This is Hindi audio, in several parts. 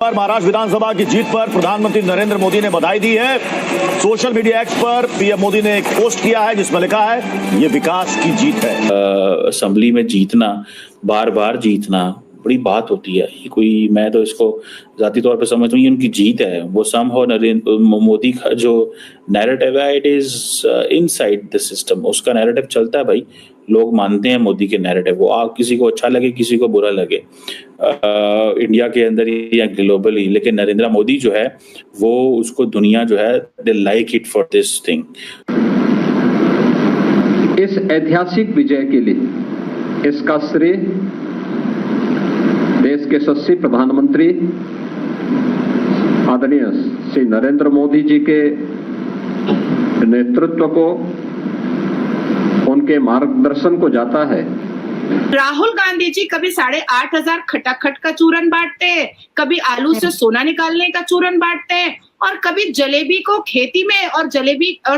पर महाराष्ट्र विधानसभा की जीत पर प्रधानमंत्री नरेंद्र मोदी ने बधाई दी है। सोशल मीडिया एक्स पर पीएम मोदी ने एक पोस्ट किया है जिसमें लिखा है ये विकास की जीत है। असेंबली में जीतना, बार बार जीतना बड़ी बात होती है। ये कोई, मैं तो इसको जाती तौर पे समझता हूँ ये उनकी जीत है। वो समहाउ नरेंद्र मोदी का जो नैरेटिव है it is inside the system, उसका नैरेटिव चलता है भाई। लोग मानते हैं मोदी के नैरेटिव, वो आप किसी को अच्छा लगे किसी को बुरा लगे, इंडिया के अंदर या ग्लोबली, लेकिन नरेंद्र मोदी जो है वो उसको दुनिया जो है they like it for this thing. इस ऐतिहासिक विजय के लिए इसका श्रेय देश के यशस्वी प्रधानमंत्री आदरणीय श्री नरेंद्र मोदी जी के नेतृत्व को, उनके मार्गदर्शन को जाता है। राहुल गांधी जी कभी 8,500 खटाखट का चूरन बांटते हैं, कभी आलू से सोना निकालने का चूरन बांटते हैं, और कभी जलेबी को खेती में और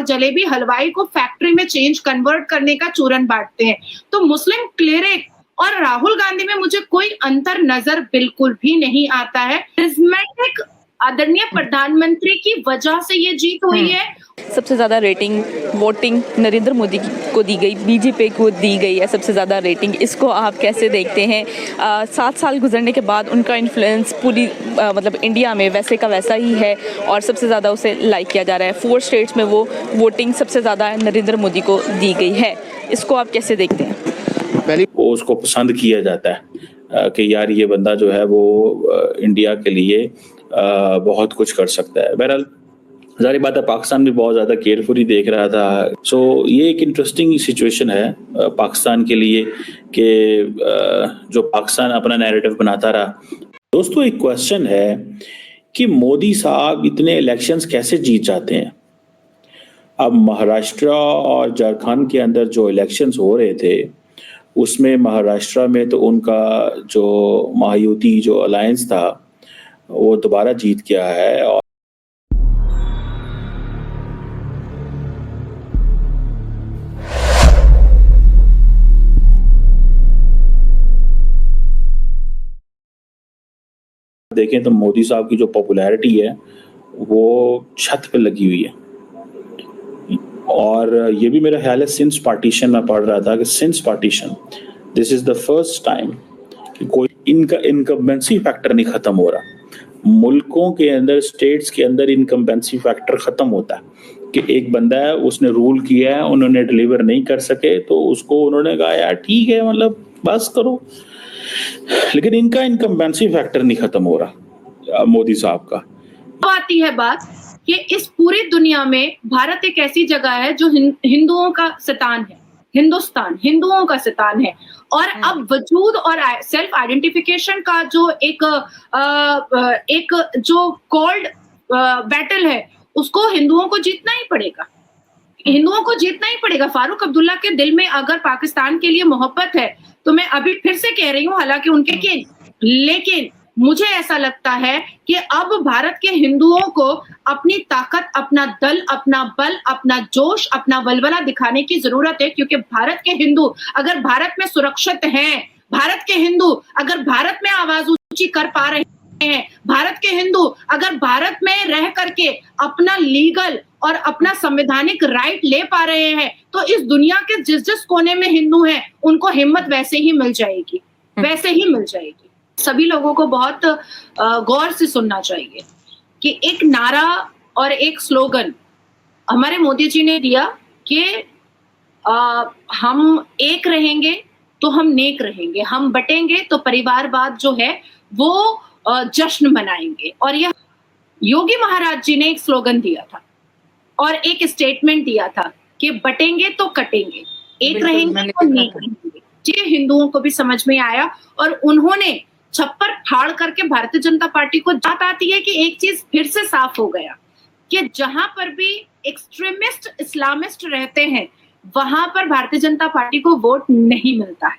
जलेबी हलवाई को फैक्ट्री में कन्वर्ट करने का चूरन बांटते हैं। तो मुस्लिम क्लेरिक और राहुल गांधी में मुझे कोई अंतर नजर बिल्कुल भी नहीं आता है। कारिस्मेटिक आदरणीय प्रधानमंत्री की वजह से ये जीत हुई है। सबसे ज्यादा रेटिंग वोटिंग नरेंद्र मोदी को दी गई, बीजेपी को दी गई है सबसे ज्यादा रेटिंग। इसको आप कैसे देखते हैं? 7 साल गुजरने के बाद उनका इन्फ्लुएंस पूरी मतलब इंडिया में वैसे का वैसा ही है और सबसे ज़्यादा उसे लाइक किया जा रहा है। 4 स्टेट्स में वो वोटिंग सबसे ज़्यादा नरेंद्र मोदी को दी गई है। इसको आप कैसे देखते हैं? पहले उसको पसंद किया जाता है कि यार ये बंदा जो है वो इंडिया के लिए बहुत कुछ कर सकता है। बहरहाल जारी बात है पाकिस्तान भी बहुत ज़्यादा केयरफुली देख रहा था। सो ये एक इंटरेस्टिंग सिचुएशन है पाकिस्तान के लिए कि जो पाकिस्तान अपना नैरेटिव बनाता रहा। दोस्तों एक क्वेश्चन है कि मोदी साहब इतने इलेक्शंस कैसे जीत जाते हैं? अब महाराष्ट्र और झारखंड के अंदर जो इलेक्शंस हो रहे थे उसमें महाराष्ट्र में तो उनका जो महायुति जो अलायंस था वो दोबारा जीत गया है। और देखें तो मोदी साहब की जो पॉपुलैरिटी है वो छत पे लगी हुई है। और ये भी मेरा ख्याल है सिंस पार्टीशन में पढ़ रहा था कि since partition this is the first time कि कोई इनका इनकम्बेंसी फैक्टर नहीं खत्म हो रहा। मुल्कों के अंदर, स्टेट्स के अंदर इनकम्बेंसी फैक्टर खत्म होता है कि एक बंदा है उसने रूल किया है, उन्होंने डिलीवर नहीं कर सके तो उसको उन्होंने कहा यार ठीक है मतलब बस करो। लेकिन इनका इनकम्बेंसी फैक्टर नहीं खत्म हो रहा मोदी साहब का। आती है बात कि इस पूरी दुनिया में भारत एक ऐसी जगह है जो हिंदुओं का सितान है। हिंदुस्तान हिंदुओं का सितान है और अब वजूद और सेल्फ आइडेंटिफिकेशन का जो एक जो कोल्ड बैटल है उसको हिंदुओं को जीतना ही पड़ेगा। हिंदुओं को जीतना ही पड़ेगा। फारूक अब्दुल्ला के दिल में अगर पाकिस्तान के लिए मोहब्बत है तो मैं अभी फिर से कह रही हूँ, हालांकि उनके की, लेकिन मुझे ऐसा लगता है कि अब भारत के हिंदुओं को अपनी ताकत, अपना दल, अपना बल, अपना जोश, अपना वलवला दिखाने की जरूरत है। क्योंकि भारत के हिंदू अगर भारत में सुरक्षित हैं, भारत के हिंदू अगर भारत में आवाज ऊंची कर पा रहे हैं, भारत के हिंदू अगर भारत में रह करके अपना लीगल और अपना संवैधानिक राइट ले पा रहे हैं, तो इस दुनिया के जिस जिस कोने में हिंदू हैं उनको हिम्मत वैसे ही मिल जाएगी, वैसे ही मिल जाएगी। सभी लोगों को बहुत गौर से सुनना चाहिए कि एक नारा और एक स्लोगन हमारे मोदी जी ने दिया कि हम एक रहेंगे तो हम नेक रहेंगे, हम बटेंगे तो परिवारवाद जो है वो जश्न मनाएंगे। और यह योगी महाराज जी ने एक स्लोगन दिया था और एक स्टेटमेंट दिया था कि बटेंगे तो कटेंगे, एक रहेंगे तो नेक रहेंगे। ये हिंदुओं को भी समझ में आया और उन्होंने छप्पर फाड़ करके भारतीय जनता पार्टी को बात आती है कि एक चीज फिर से साफ हो गया कि जहां पर भी एक्सट्रीमिस्ट इस्लामिस्ट रहते हैं वहां पर भारतीय जनता पार्टी को वोट नहीं मिलता है।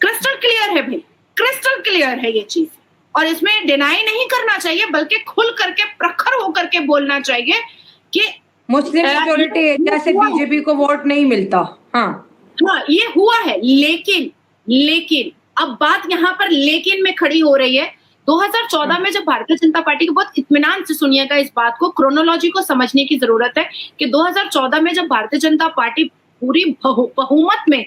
क्रिस्टल क्लियर है भाई, क्रिस्टल क्लियर है ये चीज और इसमें डिनाई नहीं करना चाहिए बल्कि खुल करके प्रखर होकर के बोलना चाहिए कि मुस्लिम मेजॉरिटी जैसे बीजेपी को वोट नहीं मिलता। हाँ ये हुआ है, लेकिन अब बात यहाँ पर लेकिन में खड़ी हो रही है। 2014 में जब भारतीय जनता पार्टी को, बहुत इत्मीनान से सुनिएगा इस बात को, क्रोनोलॉजी को समझने की जरूरत है कि 2014 में जब भारतीय जनता पार्टी पूरी बहुमत में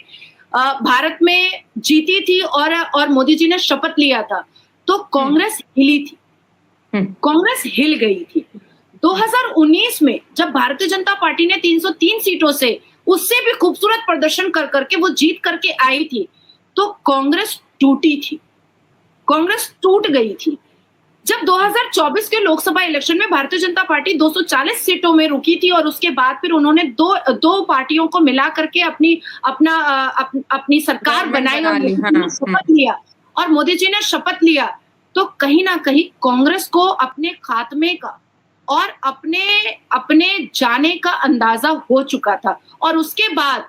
भारत में जीती थी और मोदी जी ने शपथ लिया था, तो कांग्रेस हिली थी, कांग्रेस हिल गई थी। 2019 में जब भारतीय जनता पार्टी ने 303 सीटों से उससे भी खूबसूरत प्रदर्शन कर करके वो जीत करके आई थी, तो कांग्रेस टूटी थी, कांग्रेस टूट गई थी। जब 2024 के लोकसभा इलेक्शन में भारतीय जनता पार्टी 240 सीटों में रुकी थी और उसके बाद फिर उन्होंने दो पार्टियों को मिला करके अपनी सरकार बनाई और शपथ लिया और मोदी जी ने शपथ लिया, तो कहीं ना कहीं कांग्रेस को अपने खात्मे का और अपने जाने का अंदाजा हो चुका था। और उसके बाद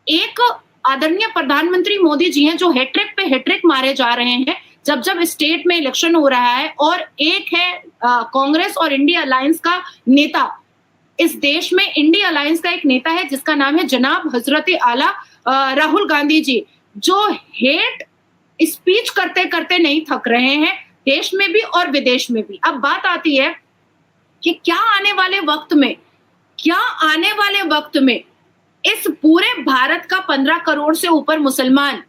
एक आदरणीय प्रधानमंत्री मोदी जी हैं जो हैट्रिक पे हैट्रिक मारे जा रहे हैं जब स्टेट में इलेक्शन हो रहा है, और एक है कांग्रेस और इंडिया अलायंस का नेता। इस देश में इंडिया अलायंस का एक नेता है जिसका नाम है जनाब हजरत आला राहुल गांधी जी, जो हेट स्पीच करते करते नहीं थक रहे हैं, देश में भी और विदेश में भी। अब बात आती है कि क्या आने वाले वक्त में इस पूरे भारत का 15 करोड़ से ऊपर मुसलमान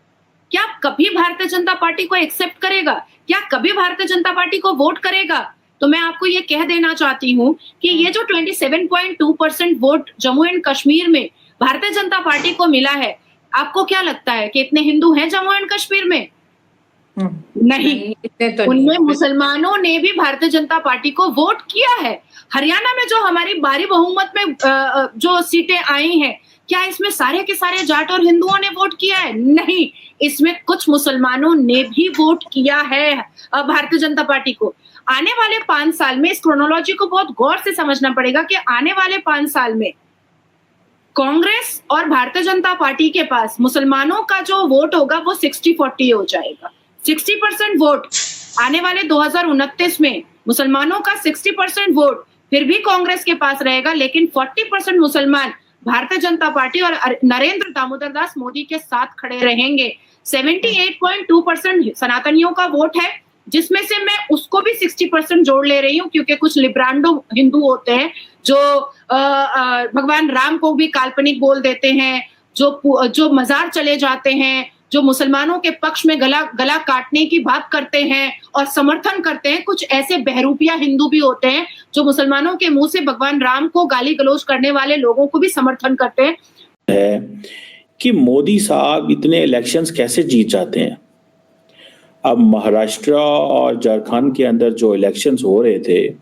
क्या कभी भारतीय जनता पार्टी को एक्सेप्ट करेगा? क्या कभी भारतीय जनता पार्टी को वोट करेगा? तो मैं आपको ये कह देना चाहती हूँ कि ये जो 27.2% वोट जम्मू एंड कश्मीर में भारतीय जनता पार्टी को मिला है, आपको क्या लगता है कि इतने हिंदू हैं जम्मू एंड कश्मीर में? नहीं, उनमें मुसलमानों ने भी भारतीय जनता पार्टी को वोट किया है। हरियाणा में जो हमारी भारी बहुमत में जो सीटें आई हैं, क्या इसमें सारे के सारे जाट और हिंदुओं ने वोट किया है? नहीं, इसमें कुछ मुसलमानों ने भी वोट किया है भारतीय जनता पार्टी को। आने वाले 5 साल में इस क्रोनोलॉजी को बहुत गौर से समझना पड़ेगा कि आने वाले 5 साल में कांग्रेस और भारतीय जनता पार्टी के पास मुसलमानों का जो वोट होगा वो 60-40 हो जाएगा। 60% वोट आने वाले 2029 में मुसलमानों का 60% वोट फिर भी कांग्रेस के पास रहेगा, लेकिन 40% मुसलमान भारतीय जनता पार्टी और नरेंद्र दामोदर दास मोदी के साथ खड़े रहेंगे। 78.2% सनातनियों का वोट है, जिसमें से मैं उसको भी 60% जोड़ ले रही हूँ, क्योंकि कुछ लिब्रांडो हिंदू होते हैं जो भगवान राम को भी काल्पनिक बोल देते हैं, जो मजार चले जाते हैं, जो मुसलमानों के पक्ष में गला काटने की बात करते हैं और समर्थन करते हैं। कुछ ऐसे बहरूपिया हिंदू भी होते हैं जो मुसलमानों के मुंह से भगवान राम को गाली गलौज करने वाले लोगों को भी समर्थन करते हैं। है कि मोदी साहब इतने इलेक्शंस कैसे जीत जाते हैं? अब महाराष्ट्र और झारखंड के अंदर जो इलेक्शंस हो रहे थे,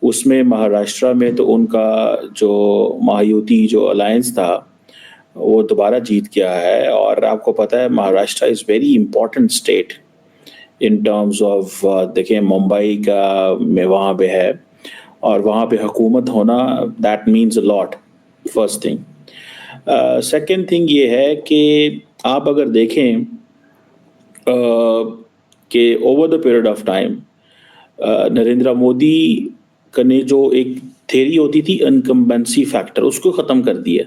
उसमें महाराष्ट्र में तो उनका जो महायुति जो अलायंस था वो दोबारा जीत गया है। और आपको पता है Maharashtra is very important state in terms of, देखिए मुंबई का में वहाँ पे है और वहाँ पे हुकूमत होना, that means a lot, first thing. Second thing ये है कि आप अगर देखें कि over the period of time Narendra Modi ने जो एक थ्योरी होती थी इनकम्बेंसी फैक्टर, उसको ख़त्म कर दिया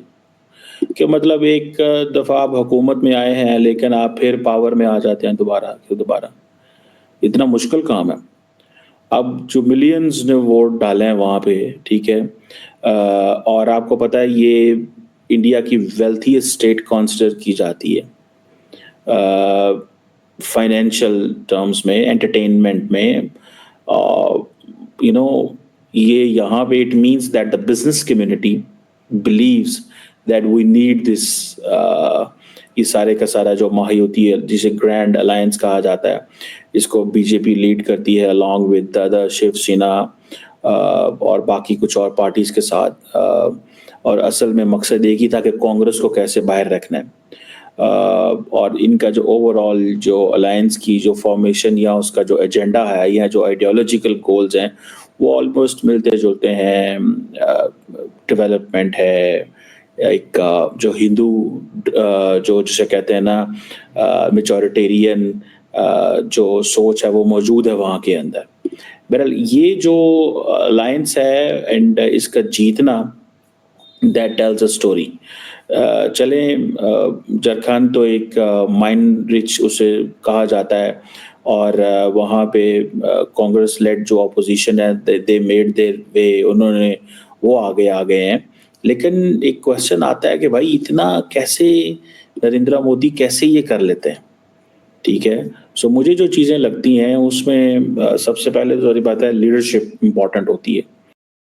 कि मतलब एक दफ़ा आप हुकूमत में आए हैं लेकिन आप फिर पावर में आ जाते हैं दोबारा। इतना मुश्किल काम है। अब जो मिलियंस ने वोट डाले हैं वहाँ पे, ठीक है, और आपको पता है ये इंडिया की वेल्थीएस्ट स्टेट कंसिडर की जाती है फाइनेंशियल टर्म्स में, एंटरटेनमेंट में, ये यहाँ पे it means that the business community believes that we need this, ये सारे का सारा जो महायुति है जिसे ग्रैंड अलायंस कहा जाता है, इसको बीजेपी लीड करती है अलॉन्ग विद अदर शिवसेना और बाकी कुछ और पार्टीज के साथ, और असल में मकसद एक ही था कि कांग्रेस को कैसे बाहर रखना है। और इनका जो ओवरऑल जो अलायंस की जो फॉर्मेशन या उसका जो एजेंडा है या जो आइडियोलॉजिकल गोल्स हैं वो ऑलमोस्ट मिलते जुलते हैं। डेवलपमेंट है, एक जो हिंदू जो जिसे कहते हैं ना मेजॉरिटेरियन जो सोच है वो मौजूद है वहाँ के अंदर। बहरहाल ये जो अलायंस है एंड इसका जीतना, दैट टेल्स अ स्टोरी। चलें, झारखंड तो एक माइन रिच उसे कहा जाता है और वहाँ पे कांग्रेस लेड जो अपोजिशन है दे मेड देयर वे, उन्होंने वो आ गए हैं। लेकिन एक क्वेश्चन आता है कि भाई इतना कैसे नरेंद्र मोदी कैसे ये कर लेते हैं, ठीक है। मुझे जो चीज़ें लगती हैं उसमें सबसे पहले तो सारी बात है लीडरशिप इम्पॉर्टेंट होती है।